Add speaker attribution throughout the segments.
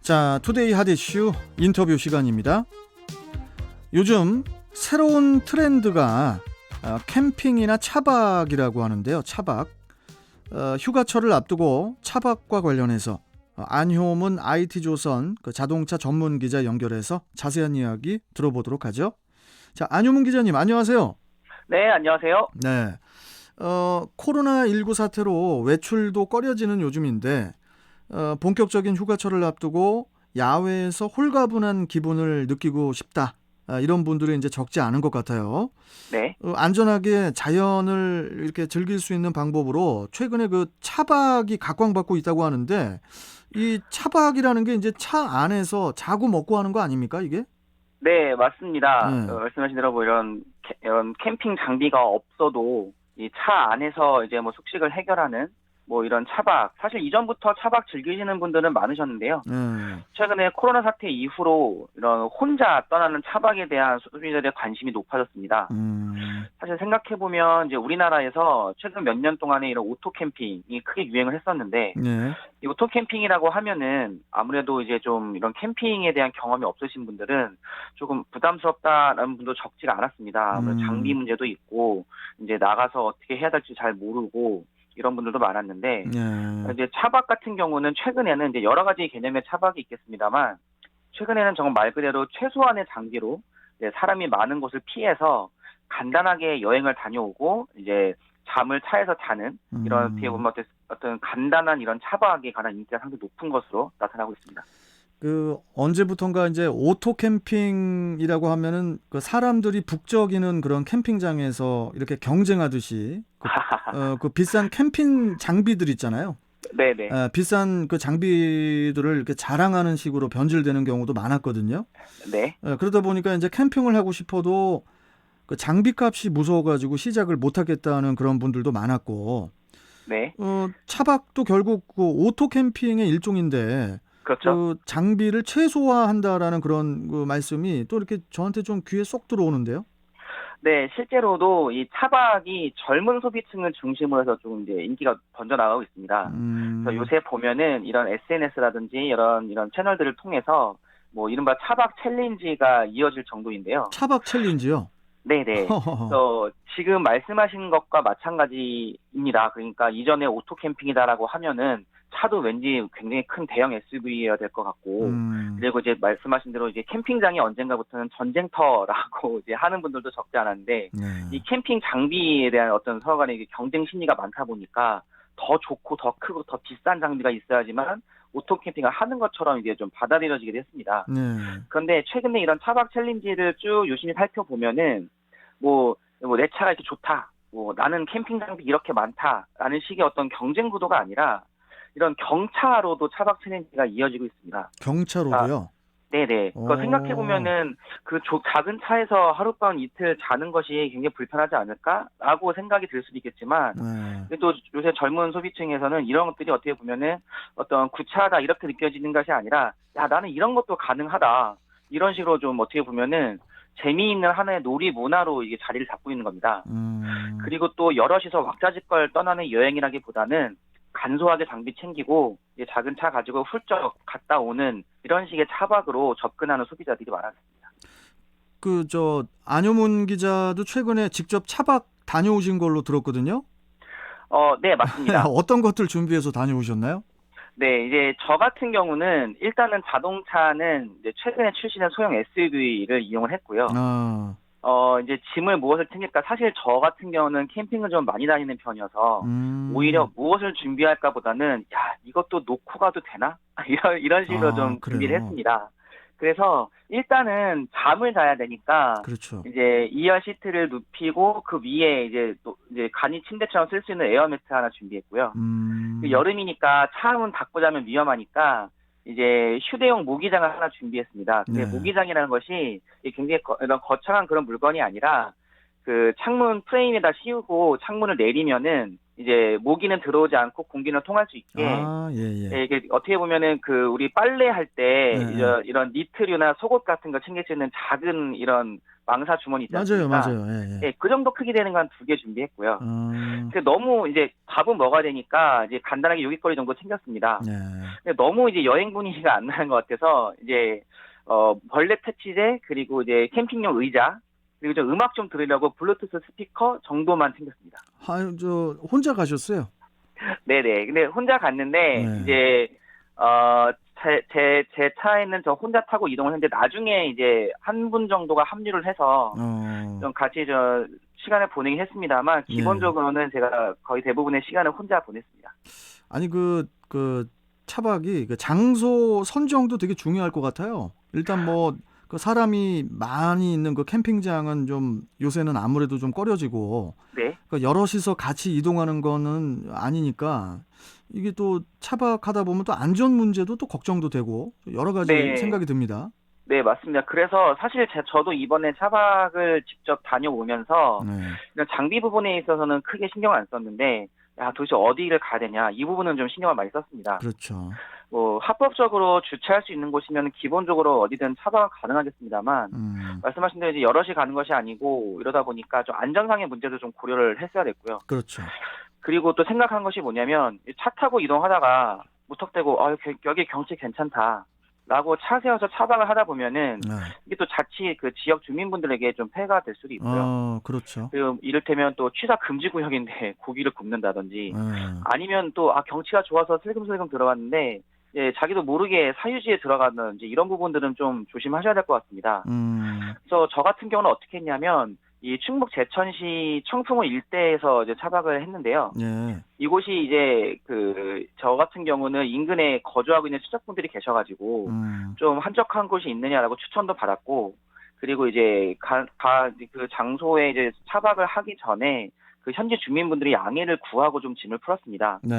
Speaker 1: 자, 투데이 핫 이슈 인터뷰 시간입니다. 요즘 새로운 트렌드가 캠핑이나 차박이라고 하는데요. 차박. 휴가철을 앞두고 차박과 관련해서 안효문 IT조선 자동차 전문 기자 연결해서 자세한 이야기 들어보도록 하죠. 자, 안효문 기자님 안녕하세요.
Speaker 2: 네, 안녕하세요.
Speaker 1: 네. 코로나19 사태로 외출도 꺼려지는 요즘인데 본격적인 휴가철을 앞두고 야외에서 홀가분한 기분을 느끼고 싶다. 이런 분들이 이제 적지 않은 것 같아요.
Speaker 2: 네.
Speaker 1: 안전하게 자연을 이렇게 즐길 수 있는 방법으로 최근에 그 차박이 각광받고 있다고 하는데 이 차박이라는 게 이제 차 안에서 자고 먹고 하는 거 아닙니까 이게?
Speaker 2: 네, 맞습니다.
Speaker 1: 네.
Speaker 2: 말씀하신 대로 뭐 이런 캠핑 장비가 없어도 이 차 안에서 이제 뭐 숙식을 해결하는 뭐 이런 차박. 사실 이전부터 차박 즐기시는 분들은 많으셨는데요.
Speaker 1: 네.
Speaker 2: 최근에 코로나 사태 이후로 이런 혼자 떠나는 차박에 대한 소비자들의 관심이 높아졌습니다. 사실 생각해보면 이제 우리나라에서 최근 몇 년 동안에 이런 오토 캠핑이 크게 유행을 했었는데
Speaker 1: 네.
Speaker 2: 이 오토 캠핑이라고 하면은 아무래도 이제 좀 이런 캠핑에 대한 경험이 없으신 분들은 조금 부담스럽다라는 분도 적지가 않았습니다. 아무래도 장비 문제도 있고 이제 나가서 어떻게 해야 될지 잘 모르고 이런 분들도 많았는데
Speaker 1: 네.
Speaker 2: 이제 차박 같은 경우는 최근에는 이제 여러 가지 개념의 차박이 있겠습니다만 최근에는 정말 말 그대로 최소한의 장비로 이제 사람이 많은 곳을 피해서 간단하게 여행을 다녀오고 이제 잠을 차에서 자는 이런 어떻게 보면 어떤 간단한 이런 차박에 관한 인기가 상당히 높은 것으로 나타나고 있습니다.
Speaker 1: 그 언제부턴가 이제 오토 캠핑이라고 하면은 그 사람들이 북적이는 그런 캠핑장에서 이렇게 경쟁하듯이 그 비싼 캠핑 장비들 있잖아요.
Speaker 2: 네네.
Speaker 1: 비싼 그 장비들을 이렇게 자랑하는 식으로 변질되는 경우도 많았거든요.
Speaker 2: 네.
Speaker 1: 그러다 보니까 이제 캠핑을 하고 싶어도 그 장비값이 무서워가지고 시작을 못하겠다는 그런 분들도 많았고,
Speaker 2: 네.
Speaker 1: 차박도 결국 그 오토 캠핑의 일종인데
Speaker 2: 그렇죠.
Speaker 1: 그 장비를 최소화한다라는 그런 그 말씀이 또 이렇게 저한테 좀 귀에 쏙 들어오는데요.
Speaker 2: 네, 실제로도 이 차박이 젊은 소비층을 중심으로 해서 좀 이제 인기가 번져나가고 있습니다. 그래서 요새 보면은 이런 SNS라든지 이런 채널들을 통해서 뭐 이른바 차박 챌린지가 이어질 정도인데요.
Speaker 1: 차박 챌린지요.
Speaker 2: 네네. 그래서 지금 말씀하신 것과 마찬가지입니다. 그러니까 이전에 오토 캠핑이다라고 하면은 차도 왠지 굉장히 큰 대형 SUV여야 될 것 같고, 그리고 이제 말씀하신 대로 이제 캠핑장이 언젠가부터는 전쟁터라고 이제 하는 분들도 적지 않았는데,
Speaker 1: 네.
Speaker 2: 이 캠핑 장비에 대한 어떤 서로 간의 이게 경쟁 심리가 많다 보니까 더 좋고 더 크고 더 비싼 장비가 있어야지만 오토 캠핑을 하는 것처럼 이게 좀 받아들여지게 됐습니다.
Speaker 1: 네.
Speaker 2: 그런데 최근에 이런 차박 챌린지를 쭉 유심히 살펴보면은 뭐 내 차가 이렇게 좋다, 뭐 나는 캠핑 장비 이렇게 많다라는 식의 어떤 경쟁 구도가 아니라 이런 경차로도 차박 챌린지가 이어지고 있습니다. 아,
Speaker 1: 경차로도요.
Speaker 2: 네네. 그거 생각해 보면은 그 작은 차에서 하룻밤 이틀 자는 것이 굉장히 불편하지 않을까라고 생각이 들 수도 있겠지만,
Speaker 1: 네.
Speaker 2: 또 요새 젊은 소비층에서는 이런 것들이 어떻게 보면은 어떤 구차하다 이렇게 느껴지는 것이 아니라, 야 나는 이런 것도 가능하다 이런 식으로 좀 어떻게 보면은 재미있는 하나의 놀이 문화로 이게 자리를 잡고 있는 겁니다. 그리고 또 여럿이서 왁자지껄 떠나는 여행이라기보다는 간소하게 장비 챙기고 이제 작은 차 가지고 훌쩍 갔다 오는 이런 식의 차박으로 접근하는 소비자들이 많았습니다.
Speaker 1: 그 저 안효문 기자도 최근에 직접 차박 다녀오신 걸로 들었거든요.
Speaker 2: 네, 맞습니다.
Speaker 1: 어떤 것들 준비해서 다녀오셨나요?
Speaker 2: 네, 이제 저 같은 경우는 일단은 자동차는 이제 최근에 출시된 소형 SUV를 이용을 했고요.
Speaker 1: 아,
Speaker 2: 이제 짐을 무엇을 챙길까? 사실 저 같은 경우는 캠핑을 좀 많이 다니는 편이어서 오히려 무엇을 준비할까 보다는, 야, 이것도 놓고 가도 되나? 이런 식으로 좀 준비를
Speaker 1: 그래요.
Speaker 2: 했습니다. 그래서 일단은 잠을 자야 되니까
Speaker 1: 그렇죠.
Speaker 2: 이제 2열 시트를 눕히고 그 위에 이제 또 이제 간이 침대처럼 쓸 수 있는 에어매트 하나 준비했고요. 여름이니까 차 문 닫고 자면 위험하니까 이제 휴대용 모기장을 하나 준비했습니다. 근데
Speaker 1: 네.
Speaker 2: 모기장이라는 것이 굉장히 이런 거창한 그런 물건이 아니라 그 창문 프레임에다 씌우고 창문을 내리면은 이제 모기는 들어오지 않고 공기는 통할 수 있게,
Speaker 1: 예, 예.
Speaker 2: 예, 이게 어떻게 보면은 그 우리 빨래할 때
Speaker 1: 네, 네.
Speaker 2: 이런 니트류나 속옷 같은 거 챙길 수 있는 작은 이런 망사 주머니 있지
Speaker 1: 맞아요,
Speaker 2: 않습니까?
Speaker 1: 맞아요. 예, 예.
Speaker 2: 예, 그 정도 크기 되는 거 한 2개 준비했고요.
Speaker 1: 어,
Speaker 2: 근데 너무 이제 밥은 먹어야 되니까 이제 간단하게 요깃거리 정도 챙겼습니다.
Speaker 1: 네.
Speaker 2: 근데 너무 이제 여행 분위기가 안 나는 것 같아서 이제 벌레 퇴치제 그리고 이제 캠핑용 의자 그리고 좀 음악 좀 들으려고 블루투스 스피커 정도만 챙겼습니다.
Speaker 1: 저 혼자 가셨어요?
Speaker 2: 네네. 근데 혼자 갔는데
Speaker 1: 네.
Speaker 2: 이제 제 차에는 저 혼자 타고 이동을 했는데 나중에 이제 한 분 정도가 합류를 해서
Speaker 1: 어,
Speaker 2: 좀 같이 저 시간을 보내긴 했습니다만
Speaker 1: 예.
Speaker 2: 기본적으로는 제가 거의 대부분의 시간을 혼자 보냈습니다.
Speaker 1: 아니 그 차박이 그 장소 선정도 되게 중요할 것 같아요. 일단 뭐 그 사람이 많이 있는 그 캠핑장은 좀 요새는 아무래도 좀 꺼려지고
Speaker 2: 네.
Speaker 1: 그 여럿이서 같이 이동하는 거는 아니니까 이게 또 차박하다 보면 또 안전 문제도 또 걱정도 되고 여러 가지
Speaker 2: 네.
Speaker 1: 생각이 듭니다.
Speaker 2: 네, 맞습니다. 그래서 사실 저도 이번에 차박을 직접 다녀오면서
Speaker 1: 네,
Speaker 2: 그냥 장비 부분에 있어서는 크게 신경 안 썼는데 야, 도대체 어디를 가야 되냐 이 부분은 좀 신경을 많이 썼습니다.
Speaker 1: 그렇죠.
Speaker 2: 뭐 합법적으로 주차할 수 있는 곳이면 기본적으로 어디든 차박은 가능하겠습니다만
Speaker 1: 음,
Speaker 2: 말씀하신 대로 이제 여럿이 가는 것이 아니고 이러다 보니까 좀 안전상의 문제도 좀 고려를 했어야 됐고요.
Speaker 1: 그렇죠.
Speaker 2: 그리고 또 생각한 것이 뭐냐면 차 타고 이동하다가 무턱대고 여기 경치 괜찮다. 라고 차 세워서 차박을 하다 보면은
Speaker 1: 네,
Speaker 2: 이게 또 자칫 그 지역 주민분들에게 좀 폐해가 될 수도 있고요.
Speaker 1: 그렇죠.
Speaker 2: 그리고 이를테면 또 취사 금지 구역인데 고기를 굽는다든지
Speaker 1: 네,
Speaker 2: 아니면 또 경치가 좋아서 슬금슬금 들어갔는데 예, 자기도 모르게 사유지에 들어가든지 이런 부분들은 좀 조심하셔야 될 것 같습니다.
Speaker 1: 음,
Speaker 2: 그래서 저 같은 경우는 어떻게 했냐면 이 충북 제천시 청풍호 일대에서 이제 차박을 했는데요.
Speaker 1: 예,
Speaker 2: 이곳이 이제 저 같은 경우는 인근에 거주하고 있는 친척분들이 계셔가지고
Speaker 1: 음,
Speaker 2: 좀 한적한 곳이 있느냐라고 추천도 받았고 그리고 이제 그 장소에 이제 차박을 하기 전에 그 현지 주민분들이 양해를 구하고 좀 짐을 풀었습니다.
Speaker 1: 네,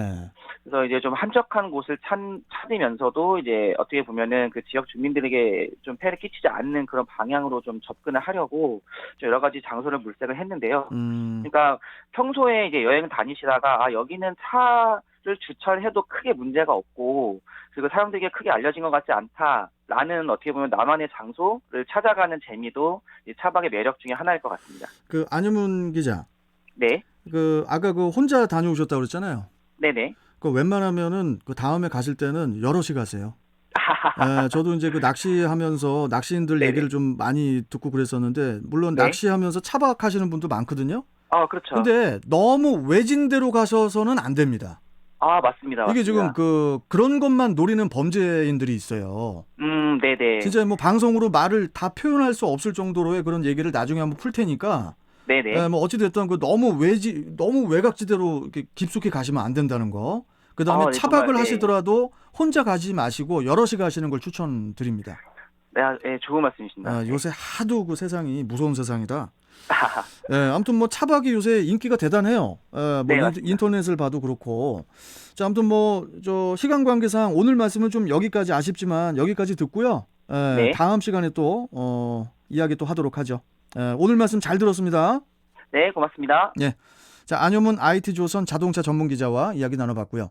Speaker 2: 그래서 이제 좀 한적한 곳을 찾으면서도 이제 어떻게 보면은 그 지역 주민들에게 좀 폐해를 끼치지 않는 그런 방향으로 좀 접근을 하려고 좀 여러 가지 장소를 물색을 했는데요.
Speaker 1: 음,
Speaker 2: 그러니까 평소에 이제 여행 다니시다가 여기는 차를 주차를 해도 크게 문제가 없고 그리고 사람들에게 크게 알려진 것 같지 않다라는 어떻게 보면 나만의 장소를 찾아가는 재미도 이 차박의 매력 중에 하나일 것 같습니다.
Speaker 1: 그 안유문 기자,
Speaker 2: 네,
Speaker 1: 그 아까 그 혼자 다녀오셨다고 그랬잖아요.
Speaker 2: 네네.
Speaker 1: 그 웬만하면은 그 다음에 가실 때는 여럿이 가세요. 예, 저도 이제 그 낚시하면서 낚시인들 얘기를
Speaker 2: 네네.
Speaker 1: 좀 많이 듣고 그랬었는데 물론
Speaker 2: 네.
Speaker 1: 낚시하면서 차박하시는 분도 많거든요.
Speaker 2: 그렇죠.
Speaker 1: 근데 너무 외진데로 가셔서는 안 됩니다.
Speaker 2: 맞습니다,
Speaker 1: 이게 지금
Speaker 2: 맞습니다.
Speaker 1: 그런 것만 노리는 범죄인들이 있어요.
Speaker 2: 네네.
Speaker 1: 진짜 뭐 방송으로 말을 다 표현할 수 없을 정도로의 그런 얘기를 나중에 한번 풀 테니까
Speaker 2: 네네.
Speaker 1: 뭐 어찌 됐든 그 너무 외곽지대로 이렇게 깊숙이 가시면 안 된다는 거. 그다음에
Speaker 2: 네, 정말,
Speaker 1: 차박을
Speaker 2: 네.
Speaker 1: 하시더라도 혼자 가지 마시고 여럿이 가시는 걸 추천드립니다.
Speaker 2: 네, 네, 좋은 말씀이십니다. 네.
Speaker 1: 요새 하도 그 세상이 무서운 세상이라. 아무튼 뭐 차박이 요새 인기가 대단해요. 뭐
Speaker 2: 네, 맞습니다.
Speaker 1: 인터넷을 봐도 그렇고. 자, 아무튼 뭐 저 시간 관계상 오늘 말씀은 좀 여기까지 아쉽지만 여기까지 듣고요.
Speaker 2: 네.
Speaker 1: 다음 시간에 또 이야기 또 하도록 하죠. 오늘 말씀 잘 들었습니다.
Speaker 2: 네, 고맙습니다.
Speaker 1: 예. 자, 안효문 IT조선 자동차 전문 기자와 이야기 나눠봤고요.